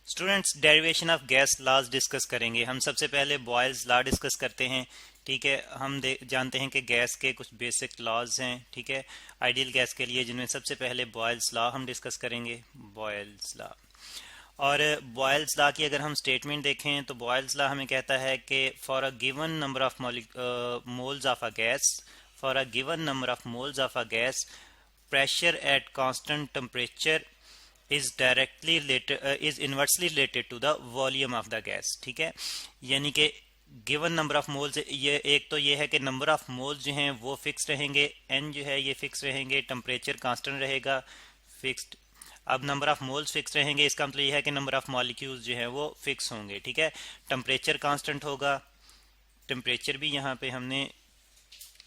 Students derivation of gas laws discuss करेंगे। हम सबसे पहले बॉयल्स लॉ डिस्कस करते हैं। ठीक है, हम जानते हैं कि गैस के कुछ बेसिक लॉज हैं। ठीक है, आइडियल गैस के लिए, जिनमें सबसे पहले बॉयल्स लॉ हम डिस्कस करेंगे। बॉयल्स लॉ, और बॉयल्स लॉ की अगर हम स्टेटमेंट देखें तो बॉयल्स लॉ हमें कहता है कि for a given number of moles of a gas, for a given number of moles of a gas, pressure at constant temperature is inversely related to the volume of the gas। ठीक है, यानी कि given number of moles, ये एक तो ये है कि नंबर ऑफ मोल्स जो हैं वो फिक्स रहेंगे, एन जो है ये फिक्स रहेंगे, टेम्परेचर कांस्टेंट रहेगा, फिक्स्ड। अब नंबर ऑफ मोल्स फिक्स रहेंगे, इसका मतलब ये है कि नंबर ऑफ मॉलिक्यूल्स जो हैं वो फिक्स होंगे। ठीक है, टेम्परेचर कांस्टेंट होगा, टेम्परेचर भी यहाँ पे हमने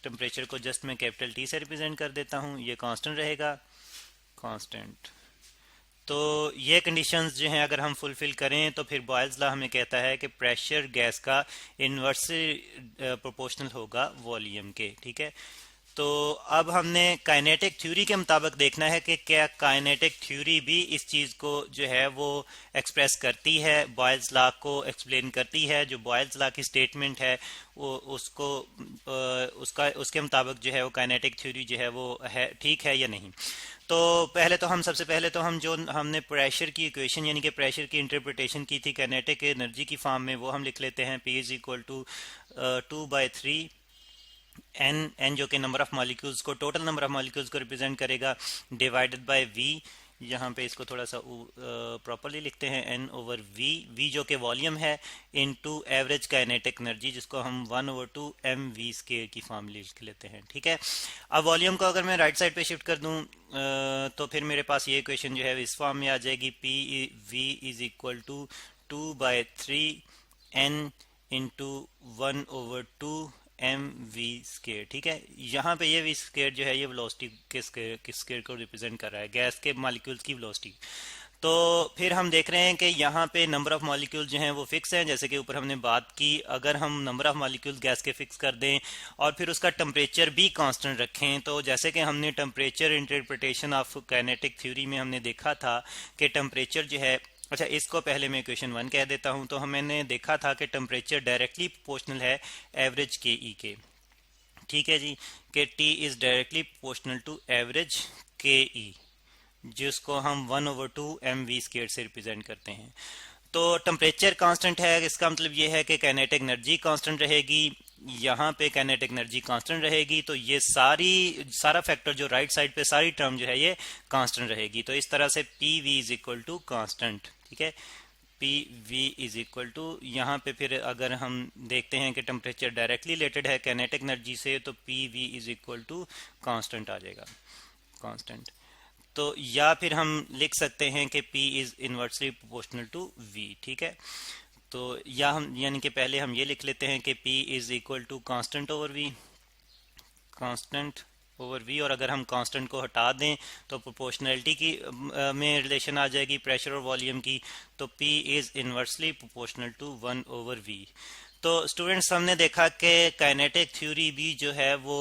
टेम्परेचर को जस्ट मैं कैपिटल टी से रिप्रेजेंट कर देता हूँ, ये कांस्टेंट रहेगा, कांस्टेंट। तो ये कंडीशंस जो हैं अगर हम फुलफिल करें तो फिर बॉयल्स लॉ हमें कहता है कि प्रेशर गैस का इन्वर्सली प्रोपोर्शनल होगा वॉल्यूम के। ठीक है, तो अब हमने काइनेटिक थ्योरी के मुताबिक देखना है कि क्या काइनेटिक थ्योरी भी इस चीज़ को जो है वो एक्सप्रेस करती है, बॉयल्स लॉ को एक्सप्लेन करती है। जो बॉयल्स लॉ की स्टेटमेंट है वो उसको उसके मुताबिक जो है वो काइनेटिक थ्योरी जो है वो है ठीक है या नहीं। तो सबसे पहले तो हम जो हमने प्रेशर की इक्वेशन यानी कि प्रेशर की इंटरप्रिटेशन की थी काइनेटिक एनर्जी की फॉर्म में, वो हम लिख लेते हैं P is equal to 2/3 n जो कि नंबर ऑफ मॉलिक्यूल्स को, टोटल नंबर ऑफ मॉलिक्यूल्स को रिप्रेजेंट करेगा, डिवाइडेड बाय वी। यहाँ पे इसको थोड़ा सा प्रॉपरली लिखते हैं, एन ओवर वी जो कि वॉल्यूम है, इनटू एवरेज काइनेटिक एनर्जी, जिसको हम 1/2 mv स्क्वायर की फॉर्म लिख लेते हैं। ठीक है, अब वॉल्यूम को अगर मैं राइट साइड पे शिफ्ट कर दूं तो फिर मेरे पास ये इक्वेशन जो है इस फॉर्म में आ जाएगी, P V is equal to 2/3 n into 1/2 m v square. ठीक है, यहाँ पे ये वी स्केयर जो है ये वेलोसिटी के स्केयर को रिप्रेजेंट कर रहा है, गैस के मॉलिक्यूल्स की वेलोसिटी। तो फिर हम देख रहे हैं कि यहाँ पे नंबर ऑफ मॉलिक्यूल्स जो हैं वो फिक्स हैं, जैसे कि ऊपर हमने बात की। अगर हम नंबर ऑफ मॉलिक्यूल्स गैस के फिक्स कर दें और फिर उसका टेम्परेचर भी कांस्टेंट रखें, तो जैसे कि हमने temperature interpretation of kinetic theory में हमने देखा था कि टेम्परेचर जो है, अच्छा इसको पहले मैं इक्वेशन 1 कह देता हूं। तो हमने देखा था कि टेम्परेचर डायरेक्टली प्रोपोर्शनल है एवरेज के ई के। ठीक है जी, कि T is directly proportional to average K E, जिसको हम 1/2 एम वी स्क्वायर से रिप्रेजेंट करते हैं। तो टेम्परेचर कांस्टेंट है, इसका मतलब ये है कि काइनेटिक एनर्जी कांस्टेंट रहेगी, यहाँ पे काइनेटिक एनर्जी कांस्टेंट रहेगी। तो ये सारा फैक्टर जो राइट साइड पे सारी टर्म जो है ये कांस्टेंट रहेगी। तो इस तरह से P V is equal to constant. ठीक है, P V is equal to, यहाँ पे फिर अगर हम देखते हैं कि टेम्परेचर डायरेक्टली रिलेटेड है काइनेटिक एनर्जी से, तो P V is equal to constant आ जाएगा, कांस्टेंट। तो या फिर हम लिख सकते हैं कि P is inversely proportional to V। ठीक है, तो या हम यानी कि पहले हम ये लिख लेते हैं कि P is equal to constant over V, constant over V। और अगर हम कांस्टेंट को हटा दें तो प्रोपोर्शनलिटी की में रिलेशन आ जाएगी प्रेशर और वॉल्यूम की। तो P is inversely proportional to 1/V। तो स्टूडेंट्स हमने देखा कि काइनेटिक थ्योरी भी जो है वो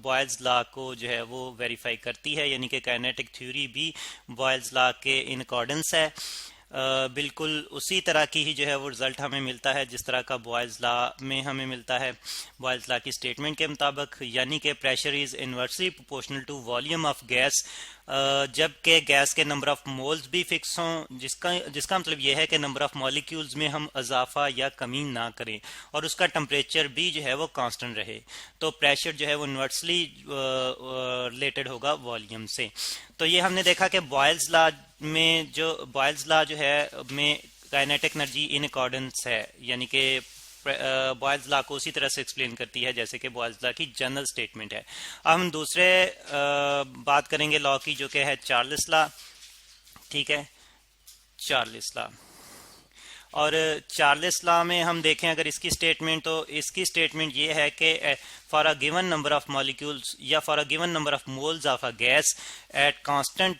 बॉयल्स लॉ को जो है वो वेरीफाई करती है, यानी कि काइनेटिक थ्योरी भी बॉयल्स लॉ के इन अकॉर्डेंस है। बिल्कुल उसी तरह की ही जो है वो रिजल्ट हमें मिलता है जिस तरह का बॉयल्स लॉ में हमें मिलता है, बॉयल्स लॉ की स्टेटमेंट के मुताबिक, यानी कि pressure is inversely proportional to volume of gas, जबकि गैस के नंबर ऑफ मोल्स भी फिक्स हों, जिसका मतलब यह है कि नंबर ऑफ मॉलिक्यूल्स में हम इजाफा या कमी ना करें, और उसका टेम्परेचर भी जो है वो कांस्टेंट रहे। तो प्रेशर जो है वो इनवर्सली रिलेटेड होगा वॉल्यूम से। तो ये हमने देखा कि बॉयल्स लॉ में बॉयल्स लॉ जो है में काइनेटिक एनर्जी इन अकॉर्डेंस है, यानी कि बॉयल्स लॉ को उसी तरह से एक्सप्लेन करती है जैसे कि बॉयल्स लॉ की जनरल स्टेटमेंट है। अब हम दूसरे बात करेंगे लॉ की, जो कि है चार्ल्स लॉ। ठीक है, चार्ल्स लॉ, और चार्ल्स लॉ में हम देखें अगर इसकी स्टेटमेंट, तो इसकी स्टेटमेंट ये है कि for a given number of molecules या for a given number of moles of a gas at constant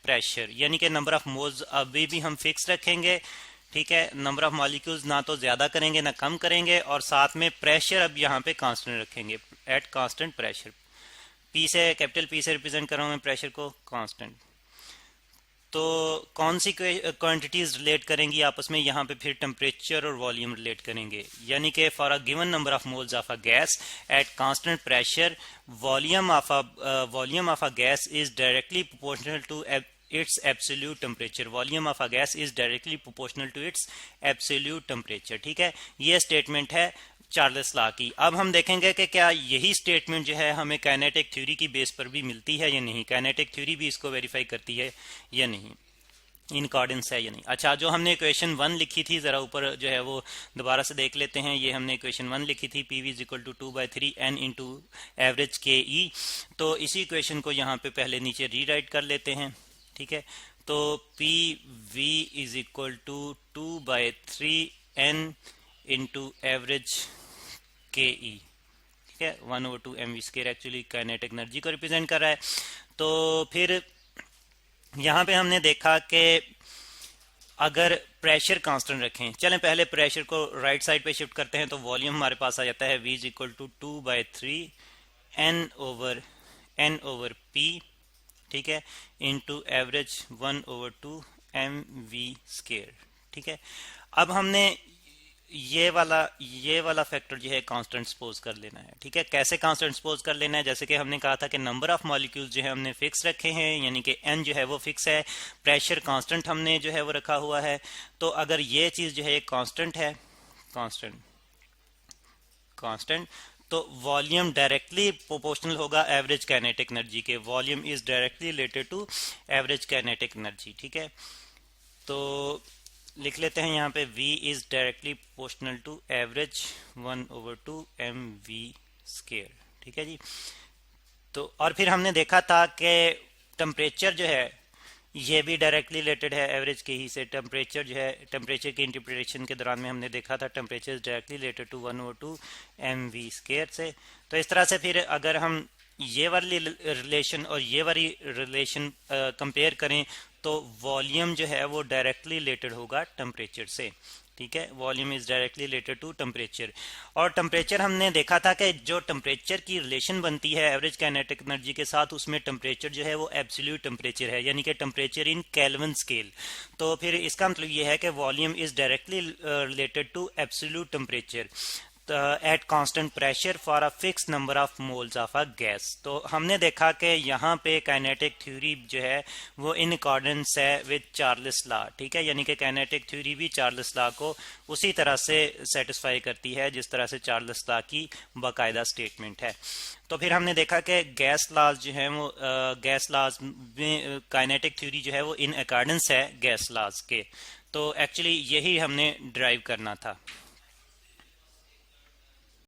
pressure, यानी कि नंबर ऑफ मोल्स अभी भी हम फिक्स रखेंगे। ठीक है, नंबर ऑफ मॉलिक्यूल्स ना तो ज्यादा करेंगे ना कम करेंगे, और साथ में प्रेशर अब यहाँ पे कांस्टेंट रखेंगे एट कांस्टेंट प्रेशर। पी से, कैपिटल पी से रिप्रेजेंट कर रहा हूं मैं प्रेशर को, कांस्टेंट। तो कौन सी क्वांटिटीज रिलेट करेंगी आपस में, यहाँ पे फिर टेम्परेचर और वॉल्यूम रिलेट करेंगे। यानी कि for a given number of moles of a gas at constant pressure volume of a gas is directly proportional to its absolute temperature, volume of a gas is directly proportional to its absolute temperature। ठीक है, ये statement है Charles law की। अब हम देखेंगे कि क्या यही स्टेटमेंट जो है हमें काइनेटिक थ्योरी की बेस पर भी मिलती है या नहीं, काइनेटिक थ्योरी भी इसको वेरीफाई करती है या नहीं, इन अकॉर्डेंस है या नहीं। अच्छा, जो हमने इक्वेशन 1 लिखी थी, जरा ऊपर जो है वो दोबारा से देख लेते हैं। ये हमने इक्वेशन 1 लिखी थी, P V is equal to 2/3 n into average K E. तो इसी इक्वेशन को यहाँ पे पहले नीचे रीराइट कर लेते हैं। ठीक है, तो P V is equal to 2/3 n into average K E. ठीक है, 1/2 mv² एक्चुअली काइनेटिक एनर्जी को रिप्रेजेंट कर रहा है। तो फिर यहाँ पे हमने देखा कि अगर प्रेशर कांस्टेंट रखें, चलें पहले प्रेशर को राइट साइड पे शिफ्ट करते हैं, तो वॉल्यूम हमारे पास आ जाता है v is equal to 2/3 n over p, ठीक है, इनटू एवरेज 1/2 mv²। ठीक है, अब हमने ये वाला फैक्टर जो है कांस्टेंट सपोज कर लेना है। ठीक है, कैसे कांस्टेंट सपोज कर लेना है, जैसे कि हमने कहा था कि नंबर ऑफ मॉलिक्यूल्स जो है हमने फिक्स रखे हैं, यानी कि n जो है वो फिक्स है, प्रेशर कांस्टेंट हमने जो है वो रखा हुआ है। तो अगर ये चीज जो है कांस्टेंट है, कांस्टेंट, तो वॉल्यूम डायरेक्टली प्रोपोर्शनल होगा एवरेज काइनेटिक एनर्जी के। Volume is directly related to average kinetic energy. ठीक है, तो लिख लेते हैं यहाँ पे v is directly proportional to average 1/2 mv²। ठीक है जी। तो और फिर हमने देखा था कि टेम्परेचर जो है ये भी डायरेक्टली रिलेटेड है एवरेज के ही से। टेम्परेचर जो है, टेम्परेचर की इंटरप्रिटेशन के दौरान में हमने देखा था temperature directly related to 1/2 mv² से। तो इस तरह से फिर अगर हम ये वाली रिलेशन और ये वाली रिलेशन कंपेयर करें, तो वॉल्यूम जो है वो डायरेक्टली रिलेटेड होगा टेम्परेचर से। ठीक है, volume is directly related to temperature. और टेम्परेचर हमने देखा था कि जो टेम्परेचर की रिलेशन बनती है एवरेज काइनेटिक एनर्जी के साथ, उसमें टेम्परेचर जो है वो एब्सोल्यूट टेम्परेचर है, यानी कि टेम्परेचर इन केल्विन स्केल। तो फिर इसका मतलब ये है कि volume is directly related to absolute temperature at constant pressure for a fix number of moles of a gas. तो हमने देखा कि यहाँ पे काइनेटिक थ्योरी जो है वो इन अकॉर्डेंस है विद चार्ल्स लॉ। ठीक है, यानी कि काइनेटिक थ्योरी भी चार्ल्स लॉ को उसी तरह से सेटिस्फाई करती है जिस तरह से चार्ल्स लॉ की बाकायदा स्टेटमेंट है। तो फिर हमने देखा कि गैस लॉज जो है वो गैस लॉज में काइनेटिक थ्योरी जो है वो इन अकॉर्डेंस है गैस लॉज के। तो एक्चुअली यही हमने ड्राइव करना था।